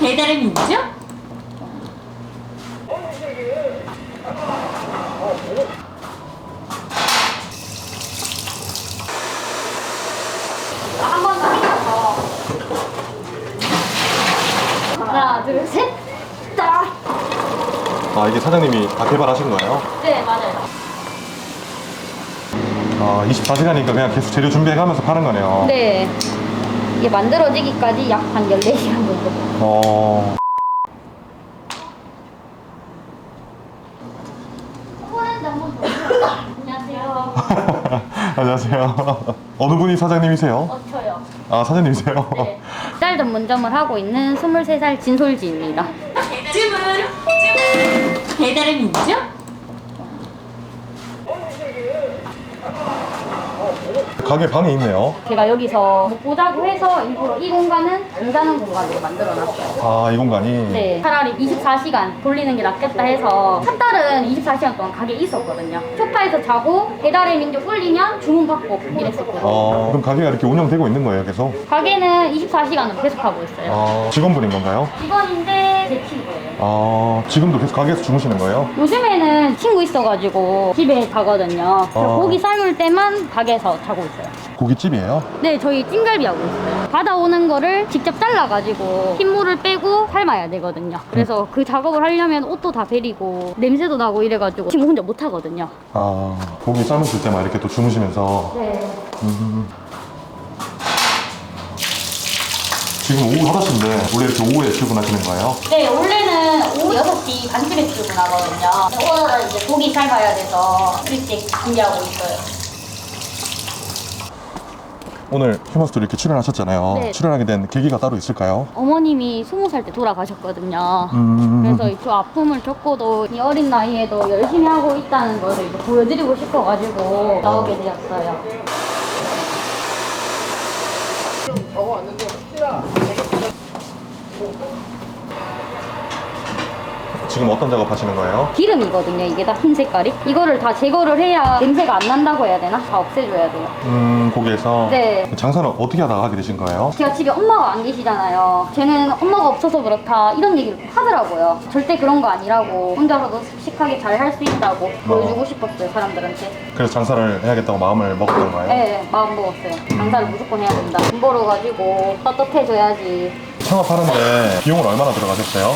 배달의 민족? 한 번 더 밀어서 하나 둘 셋. 딱. 아, 이게 사장님이 다 개발하신 거예요? 네 맞아요. 아, 24시간이니까 그냥 계속 재료 준비해가면서 파는 거네요. 네. 이게 만들어지기까지 약 한 14시간 정도. 안녕하세요. 안녕하세요. 어느 분이 사장님이세요? 저요. 아, 사장님이세요? 네. 쌀 전문점을 하고 있는 23살 진솔지입니다. 배달의 민족? 가게 방이 있네요. 제가 여기서 못 보자고 해서 일부러 이 공간은 안 가는 공간으로 만들어놨어요. 아, 이 공간이? 네, 차라리 24시간 돌리는 게 낫겠다 해서 첫 달은 24시간 동안 가게에 있었거든요. 소파에서 자고 배달의 민족 꿀리면 주문 받고 이랬었거든요. 그럼 가게가 이렇게 운영되고 있는 거예요, 계속? 가게는 24시간으로 계속 하고 있어요. 직원분인 건가요? 직원인데 제 친구예요. 지금도 계속 가게에서 주무시는 거예요? 요즘에는 친구 있어가지고 집에 가거든요. 그래서 고기 삶을 때만 가게에서 자고 있어요. 고깃집이에요? 네, 저희 찜갈비 하고 있어요. 받아오는 거를 직접 잘라가지고 핏물을 빼고 삶아야 되거든요. 그래서 그 작업을 하려면 옷도 다 베리고 냄새도 나고 이래가지고 친구 혼자 못 하거든요. 고기 삶으실 때만 이렇게 또 주무시면서. 네. 지금 오후 5시인데 원래 이렇게 오후에 출근하시는 거예요? 네, 원래는 오후 6시 반쯤에 출근하거든요. 오늘은 이제 고기 삶아야 돼서 일찍 준비하고 있어요. 오늘 휴먼스토리 이렇게 출연하셨잖아요. 네. 출연하게 된 계기가 따로 있을까요? 어머님이 20살 때 돌아가셨거든요. 음. 그래서 저 아픔을 겪고도 이 어린 나이에도 열심히 하고 있다는 것을 이제 보여드리고 싶어가지고 나오게 되었어요. 지금 어떤 작업 하시는 거예요? 기름이거든요. 이게 다 흰 색깔이. 이거를 다 제거를 해야 냄새가 안 난다고 해야 되나? 다 없애줘야 돼요. 고기에서? 네. 장사는 어떻게 하다가 하게 되신 거예요? 제가 집에 엄마가 안 계시잖아요. 쟤는 엄마가 없어서 그렇다 이런 얘기를 하더라고요. 절대 그런 거 아니라고 혼자서도 씩씩하게 잘 할 수 있다고 보여주고 싶었어요, 사람들한테. 그래서 장사를 해야겠다고 마음을 먹었던 거예요? 네, 마음 먹었어요. 장사를 무조건 해야 된다. 돈 벌어가지고 떳떳해져야지. 창업하는데 비용은 얼마나 들어가셨어요?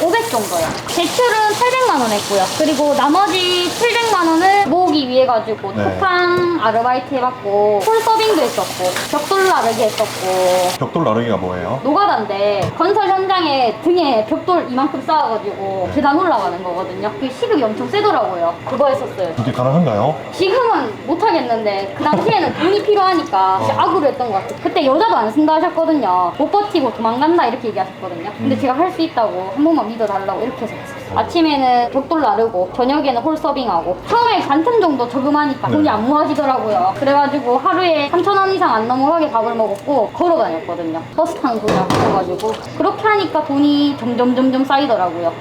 1,500 정도요. 대출은 800만 원 했고요. 그리고 나머지 700만 원을 모으기 위해 가지고 네. 쿠팡 아르바이트 해봤고 홀서빙도 했었고 벽돌 나르기 했었고. 벽돌 나르기가 뭐예요? 노가다인데 건설 현장에 등에 벽돌 이만큼 쌓아가지고 계단 올라가는 거거든요. 그 시급이 엄청 세더라고요. 그거 했었어요. 그게 가능한가요? 지금은 못하겠는데 그 당시에는 돈이 필요하니까 진짜 악으로 했던 것 같아요. 그때 여자도 안 쓴다 하셨거든요. 못 버티고 도망간다 이렇게 얘기하셨거든요. 근데 제가 할 수 있다고 한 번만 믿어달라고 이렇게 해서 했었어요. 아침에는 벽돌 나르고 저녁에는 홀서빙하고 처음에 반틈 정도 저금하니까 돈이 안 모아지더라고요. 그래가지고 하루에 3,000원 이상 안 넘어가게 밥을 먹었고 걸어 다녔거든요. 버스 타는 돈이 아까워가지고 그렇게 하니까 돈이 점점 쌓이더라고요.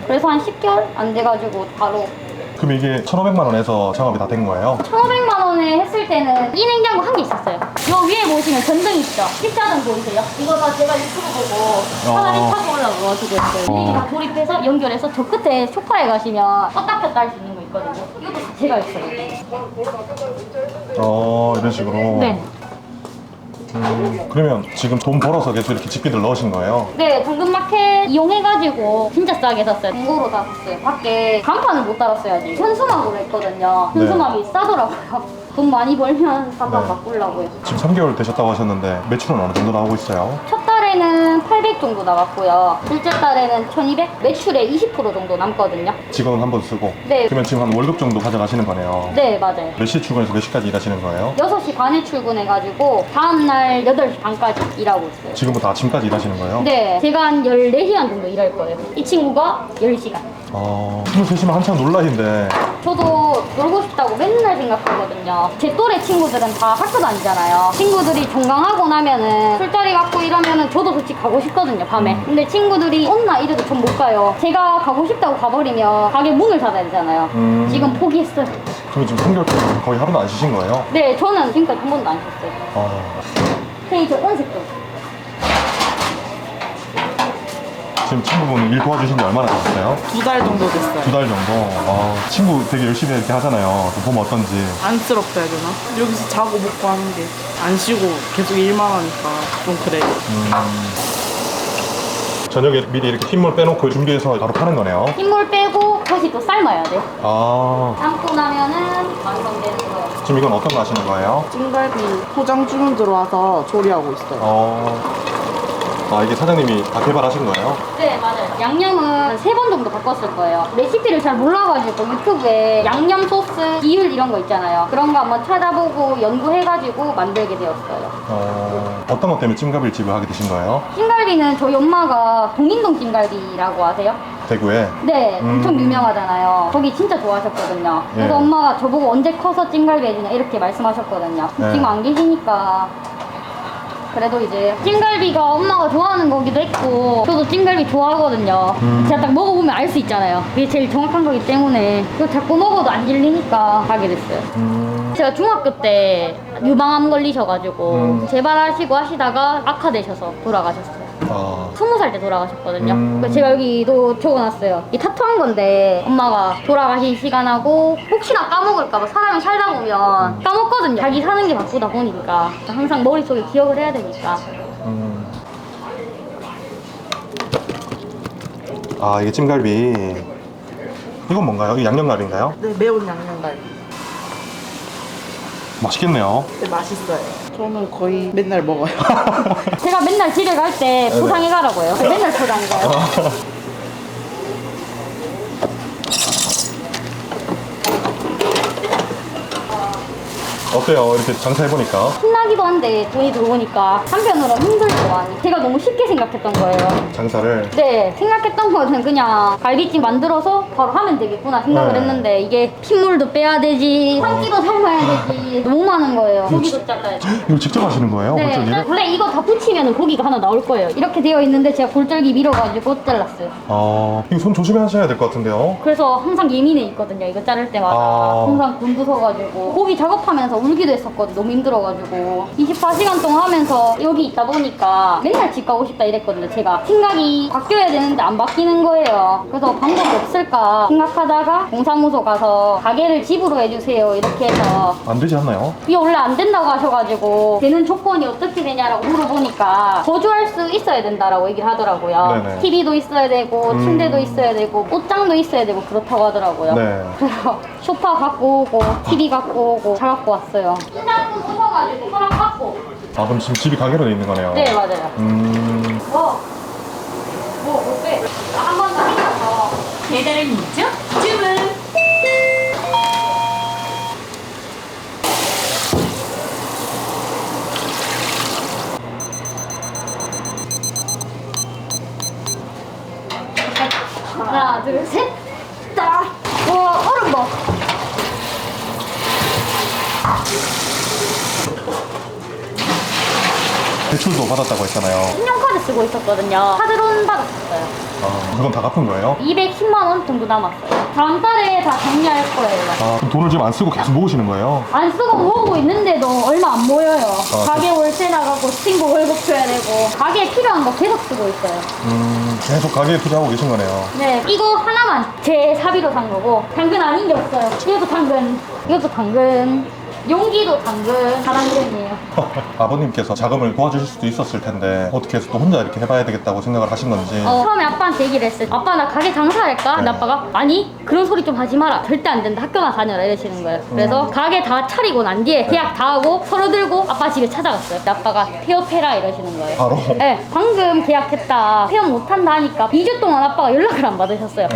그래서 한 10개월 안 돼가지고 바로. 그럼 이게 1,500만 원에서 창업이 다 된 거예요? 1,500만 원에 했을 때는 이 냉장고 한 개 있었어요. 요 위에 보시면 전등 있죠? 십자등 보이세요? 이거 다 제가 유튜브 보고 사다리 타고 올라가가지고 했어요. 이게 다 조립해서 연결해서 저 끝에 소파에 가시면 껐다 켰다 할 수 있는 거 있거든요. 이것도 다 제가 했어요. 이런 식으로? 네. 그러면 지금 돈 벌어서 계속 이렇게 집기들 넣으신 거예요? 네, 당근마켓 이용해가지고 진짜 싸게 샀어요. 중고로 다 샀어요. 밖에 간판을 못 달았어야지. 현수막으로 했거든요. 현수막이 싸더라고요. 돈 많이 벌면 간판 네. 바꾸려고요. 지금 3개월 되셨다고 하셨는데 매출은 어느 정도 나오고 있어요? 첫 달에는 800 정도 나왔고요. 둘째 달에는 1200? 매출의 20% 정도 남거든요. 직원 한 번 쓰고? 네. 그러면 지금 한 월급 정도 가져가시는 거네요? 네, 맞아요. 몇 시에 출근해서 몇 시까지 일하시는 거예요? 6시 반에 출근해가지고 다음날 8시 반까지 일하고 있어요. 지금부터 아침까지 일하시는 거예요? 네, 제가 한 14시간 정도 일할 거예요. 이 친구가 10시간. 23시면 한창 놀라신데. 저도 놀고 싶다고 맨날 생각하거든요. 제 또래 친구들은 다 학교 다니잖아요. 친구들이 종강하고 나면은 술자리 갖고 이러면은 저도 솔직히 가고 싶거든요, 밤에. 근데 친구들이 온나 이래도 전 못 가요. 제가 가고 싶다고 가버리면 가게 문을 닫아야 되잖아요. 지금 포기했어요. 그럼 지금 3개월 동안 거의 하루도 안 쉬신 거예요? 네, 저는 지금까지 한 번도 안 쉬었어요. 테이 저 은색 좀. 지금 친구분 일 도와주신 지 얼마나 되셨어요? 2달 정도 됐어요. 2달 정도? 친구 되게 열심히 이렇게 하잖아요. 좀 보면 어떤지. 안쓰럽다 해야 되나? 여기서 자고 먹고 하는 게 안 쉬고 계속 일만 하니까 좀 그래요. 저녁에 미리 이렇게 흰물 빼놓고 준비해서 바로 파는 거네요. 흰물 빼고 다시 또 삶아야 돼. 아, 삶고 나면은 완성되는 거예요. 지금 이건 어떤 거 하시는 거예요? 찜갈비 포장 주문 들어와서 조리하고 있어요. 이게 사장님이 다 개발하신 거예요? 네, 맞아요. 양념은 3번 정도 바꿨을 거예요. 레시피를 잘 몰라가지고 유튜브에 양념 소스, 비율 이런 거 있잖아요. 그런 거 한번 찾아보고 연구해가지고 만들게 되었어요. 어떤 것 때문에 찜갈비를 집을 하게 되신 거예요? 찜갈비는 저희 엄마가 동인동 찜갈비라고 아세요? 대구에? 네, 엄청 유명하잖아요. 거기 진짜 좋아하셨거든요. 그래서 예. 엄마가 저보고 언제 커서 찜갈비 해주냐 이렇게 말씀하셨거든요. 네. 지금 안 계시니까 그래도 이제 찜갈비가 엄마가 좋아하는 거기도 했고 저도 찜갈비 좋아하거든요. 제가 딱 먹어보면 알 수 있잖아요. 그게 제일 정확한 거기 때문에 그거 자꾸 먹어도 안 질리니까 하게 됐어요. 제가 중학교 때 유방암 걸리셔가지고 재발하시고 하시다가 악화되셔서 돌아가셨어요. 20살 때 돌아가셨거든요. 그래서 제가 여기도 적어놨어요. 이 타투한 건데 엄마가 돌아가신 시간하고 혹시나 까먹을까봐 사람이 살다 보면 까먹거든요. 자기 사는 게 바쁘다 보니까 항상 머릿속에 기억을 해야 되니까. 이게 찜갈비. 이건 뭔가요? 이거 양념갈비인가요? 네, 매운 양념갈비. 맛있겠네요. 네, 맛있어요. 저는 거의 맨날 먹어요. 제가 맨날 집에 갈 때 포장해 가라고요. 맨날 포장해 가요. 어때요? 이렇게 장사해보니까? 신나기도 한데 돈이 들어오니까 한편으로는 힘들죠 많이. 제가 너무 쉽게 생각했던 거예요. 장사를? 네, 생각했던 거는 그냥 갈비찜 만들어서 바로 하면 되겠구나 생각을 네. 했는데 이게 핏물도 빼야 되지, 한 끼도 삶아야 되지, 너무 많은 거예요. 고기도 잘라야 돼. 이거 직접 하시는 거예요? 네, 골절기를? 원래 이거 다 붙이면 고기가 하나 나올 거예요. 이렇게 되어 있는데 제가 골절기 밀어가지고 잘랐어요. 이거 손 조심하셔야 될 것 같은데요? 그래서 항상 예민해 있거든요. 이거 자를 때마다 항상 곤두서가지고 고기 작업하면서 울기도 했었거든. 너무 힘들어가지고 24시간 동안 하면서 여기 있다 보니까 맨날 집 가고 싶다 이랬거든요. 제가 생각이 바뀌어야 되는데 안 바뀌는 거예요. 그래서 방법이 없을까 생각하다가 동사무소 가서 가게를 집으로 해주세요 이렇게 해서 안 되지 않나요? 이게 원래 안 된다고 하셔가지고 되는 조건이 어떻게 되냐라고 물어보니까 거주할 수 있어야 된다라고 얘기를 하더라고요. 네네. TV도 있어야 되고 침대도 있어야 되고 옷장도 있어야 되고 그렇다고 하더라고요. 네. 그래서 소파 갖고 오고 TV 갖고 오고 다 갖고 왔어요. 신랑분 오셔가지고 허락 받고. 그럼 지금 집이 가게로 돼 있는 거네요? 네, 맞아요. 못 빼. 한 번 더 해서 배달은 있죠? 주문. 하나, 둘, 셋. 딱. 와, 얼음 봐. 대출도 받았다고 했잖아요. 신용카드 쓰고 있었거든요. 카드론 받았었어요. 그건 다 갚은 거예요? 210만 원 정도 남았어요. 다음 달에 다 정리할 거예요. 그럼 돈을 지금 안 쓰고 계속 모으시는 거예요? 안 쓰고 모으고 있는데도 얼마 안 모여요. 가게 월세 나가고 친구 월급 줘야 되고 가게에 필요한 거 계속 쓰고 있어요. 계속 가게에 투자하고 계신 거네요. 네, 이거 하나만 제 사비로 산 거고 당근 아닌 게 없어요. 이것도 당근, 이것도 당근, 용기도 당근, 다 당근이에요. 아버님께서 자금을 도와주실 수도 있었을 텐데 어떻게 해서 또 혼자 이렇게 해봐야 되겠다고 생각을 하신 건지. 처음에 아빠한테 얘기를 했어요. 아빠 나 가게 장사할까? 근데 네. 아빠가 아니 그런 소리 좀 하지 마라. 절대 안 된다. 학교만 다녀라 이러시는 거예요. 그래서 가게 다 차리고 난 뒤에 계약 다 하고 서류 들고 아빠 집에 찾아갔어요. 근데 아빠가 폐업해라 이러시는 거예요. 바로? 네, 방금 계약했다. 폐업 못한다 하니까 2주 동안 아빠가 연락을 안 받으셨어요.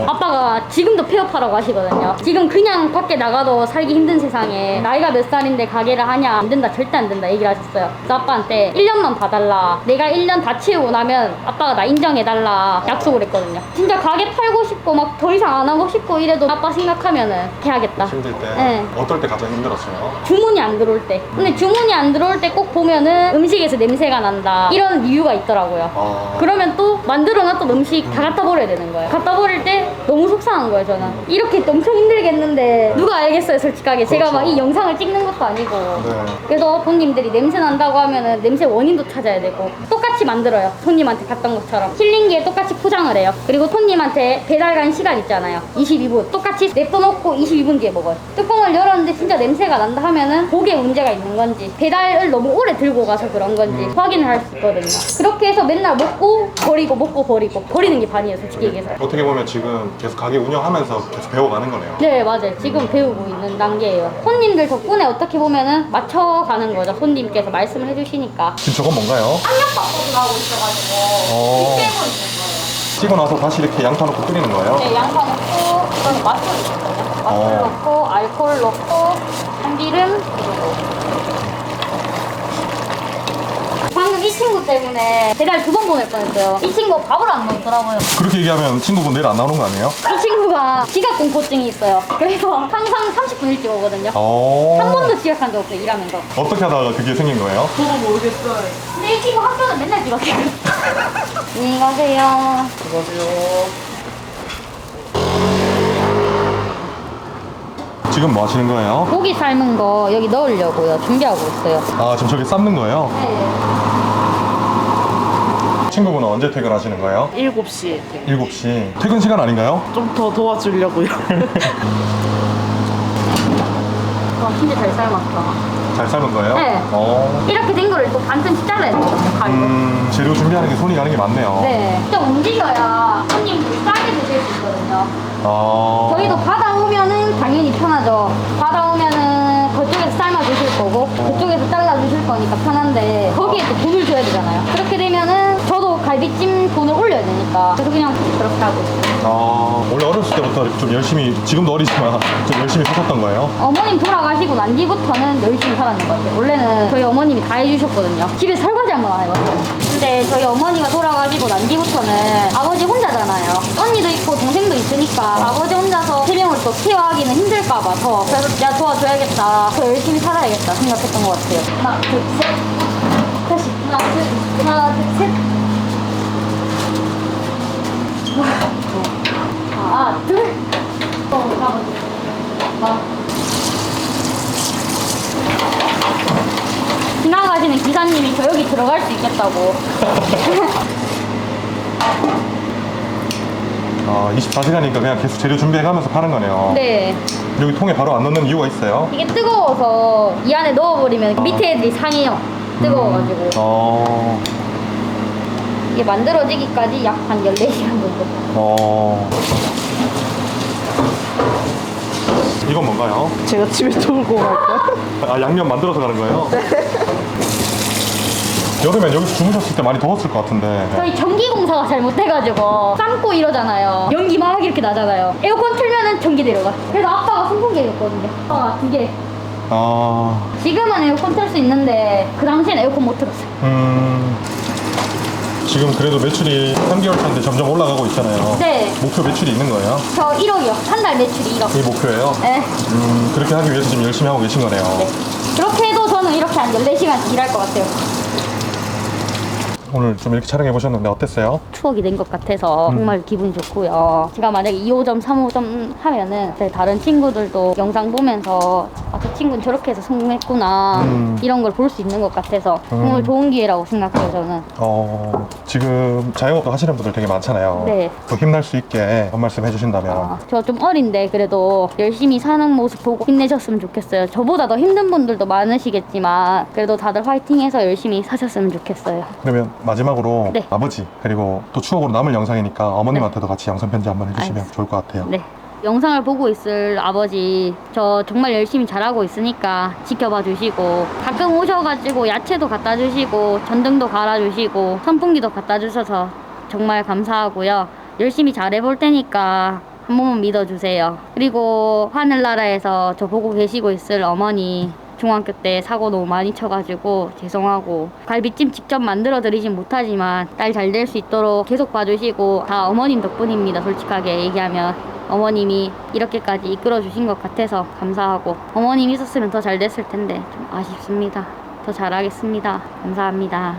아빠가 지금도 폐업하라고 하시거든요. 지금 그냥 밖에 나가도 살기 힘든 세상에 나이가 몇 살인데 가게를 하냐? 안 된다. 절대 안 된다. 얘기를 하셨어요. 그래서 아빠한테 1년만 봐달라. 내가 1년 다 채우고 나면 아빠가 나 인정해달라. 약속을 했거든요. 진짜 가게 팔고 싶고 막 더 이상 안 하고 싶고 이래도 아빠 생각하면은 해야겠다. 힘들 때? 네. 어떨 때 가장 힘들었어요? 주문이 안 들어올 때. 근데 주문이 안 들어올 때 꼭 보면은 음식에서 냄새가 난다. 이런 이유가 있더라고요. 그러면 또 만들어 놨던 음식 다 갖다 버려야 되는 거예요. 갖다 버릴 때 너무 속상한 거예요, 저는. 이렇게 엄청 힘들겠는데 누가 알겠어요, 솔직하게. 제가 막 이 영상을 바로 찍는 것도 아니고. 네. 그래서 손님들이 냄새 난다고 하면은 냄새 원인도 찾아야 되고 똑같이 만들어요. 손님한테 갔던 것처럼 힐링기에 똑같이 포장을 해요. 그리고 손님한테 배달 간 시간 있잖아요. 22분 똑같이 냅둬놓고 22분 뒤에 먹어요. 뚜껑을 열었는데 진짜 냄새가 난다 하면은 고기에 문제가 있는 건지 배달을 너무 오래 들고 가서 그런 건지 확인을 할 수 있거든요. 그렇게 해서 맨날 먹고 버리고 먹고 버리고 버리는 게 반이에요, 솔직히 얘기해서. 어떻게 보면 지금 계속 가게 운영하면서 계속 배워가는 거네요. 네, 맞아요. 지금 배우고 있는 단계예요. 손님들 덕분에 어떻게 보면은 맞춰가는 거죠. 손님께서 말씀을 해주시니까. 지금 저건 뭔가요? 압력밥솥을 하고 있어가지고 어. 빼고 있는 거예요. 찍어 나서 다시 이렇게 양파 넣고 끓이는 거예요? 네, 양파 넣고 이거는 맛술 있거든요. 맛술 넣고 알코올 넣고 참기름 그리고 방금 이 친구 때문에 배달 2번 보낼 뻔했어요. 이 친구 밥을 안 먹더라고요. 그렇게 얘기하면 친구분 내일 안 나오는 거 아니에요? 이 친구가 지각 공포증이 있어요. 그래서 항상 30분 일찍 오거든요. 어. 한 번도 지각한 적 없어요, 일하면서. 어떻게 하다가 그게 생긴 거예요? 저도 모르겠어요. 근데 이 친구 학교는 맨날 지각해요. 안녕히 가세요. 안녕하세요. 지금 뭐 하시는 거예요? 고기 삶은 거 여기 넣으려고요. 준비하고 있어요. 아, 지금 저기 삶는 거예요? 네. 친구분은 언제 퇴근하시는 거예요? 7시에 7시. 퇴근 시간 아닌가요? 좀 더 도와주려고요. 와, 진짜 잘 삶았다. 잘 삶은 거예요? 네. 이렇게 된 거를 또 반쯤씩 잘라야 되거든요, 가위로. 재료 준비하는 게 손이 가는 게 많네요. 네. 진짜 움직여야 손님들이 싸게 드실 수 있거든요. 아. 저희도 받아오면은 당연히 편하죠. 받아오면은 그쪽에서 삶아 주실 거고 그쪽에서 잘라 주실 거니까 편한데 거기에 또 돈을 줘야 되잖아요. 그렇게 되면은 저도 갈비찜 돈을 올려야 되니까 그래서 그냥 그렇게 하고 있어요. 원래 어렸을 때부터 좀 열심히, 지금도 어리지만 좀 열심히 사셨던 거예요? 어머님 돌아가시고 난 뒤부터는 열심히 살았는 것 같아요. 원래는 저희 어머님이 다 해주셨거든요. 집에 설거지 한 번 안 해봤어요. 근데 저희 어머니가 돌아가시고 난 뒤부터는 아버지 혼자잖아요. 언니도 있고 동생도 있으니까 아버지 혼자서 3명을 또 케어하기는 힘들까봐 더 그래서 내가 도와줘야겠다. 더 열심히 살아야겠다 생각했던 것 같아요. 하나, 둘, 셋. 다시 하나, 둘, 셋. 하나, 둘. 지나가시는 기사님이 저 여기 들어갈 수 있겠다고. 24시간이니까 그냥 계속 재료 준비해가면서 파는 거네요. 네. 여기 통에 바로 안 넣는 이유가 있어요? 이게 뜨거워서 이 안에 넣어버리면 밑에 애들이 상해요. 뜨거워가지고. 이게 만들어지기까지 약 한 14시간 정도. 이건 뭔가요? 제가 집에 돌고 갈까요? 아, 양념 만들어서 가는 거예요? 여름엔 여기서 주무셨을 때 많이 더웠을 것 같은데. 저희 전기공사가 잘못돼가지고 삶고 이러잖아요. 연기 막 이렇게 나잖아요. 에어컨 틀면은 전기 내려가. 그래서 아빠가 선풍기였거든요. 아빠가 2개. 지금은 에어컨 틀 수 있는데 그 당시엔 에어컨 못 틀었어요. 지금 그래도 매출이 3개월 차인데 점점 올라가고 있잖아요. 네. 목표 매출이 있는 거예요? 저 1억이요. 한 달 매출이 1억. 그게 목표예요? 네. 그렇게 하기 위해서 지금 열심히 하고 계신 거네요. 그렇게 해도 저는 이렇게 한 14시간씩 일할 것 같아요. 오늘 좀 이렇게 촬영해 보셨는데 어땠어요? 추억이 된 것 같아서 정말 기분 좋고요. 제가 만약에 2호점, 3호점 하면은 제 다른 친구들도 영상 보면서 아, 저 친구는 저렇게 해서 성공했구나 이런 걸 볼 수 있는 것 같아서 정말 좋은 기회라고 생각해요, 저는. 지금 자영업도 하시는 분들 되게 많잖아요. 네. 더 힘날 수 있게 한 말씀 해주신다면. 저 좀 어린데 그래도 열심히 사는 모습 보고 힘내셨으면 좋겠어요. 저보다 더 힘든 분들도 많으시겠지만 그래도 다들 화이팅해서 열심히 사셨으면 좋겠어요. 그러면 마지막으로 네. 아버지 그리고 또 추억으로 남을 영상이니까 어머님한테도 같이 영상 편지 한번 해주시면 알겠습니다. 좋을 것 같아요. 네. 영상을 보고 있을 아버지 저 정말 열심히 잘하고 있으니까 지켜봐 주시고 가끔 오셔가지고 야채도 갖다 주시고 전등도 갈아 주시고 선풍기도 갖다 주셔서 정말 감사하고요. 열심히 잘해볼 테니까 한 번만 믿어주세요. 그리고 하늘나라에서 저 보고 계시고 있을 어머니 중학교 때 사고 너무 많이 쳐가지고 죄송하고 갈비찜 직접 만들어 드리진 못하지만 딸 잘 될 수 있도록 계속 봐주시고 다 어머님 덕분입니다. 솔직하게 얘기하면 어머님이 이렇게까지 이끌어 주신 것 같아서 감사하고 어머님 있었으면 더 잘 됐을 텐데 좀 아쉽습니다. 더 잘하겠습니다. 감사합니다.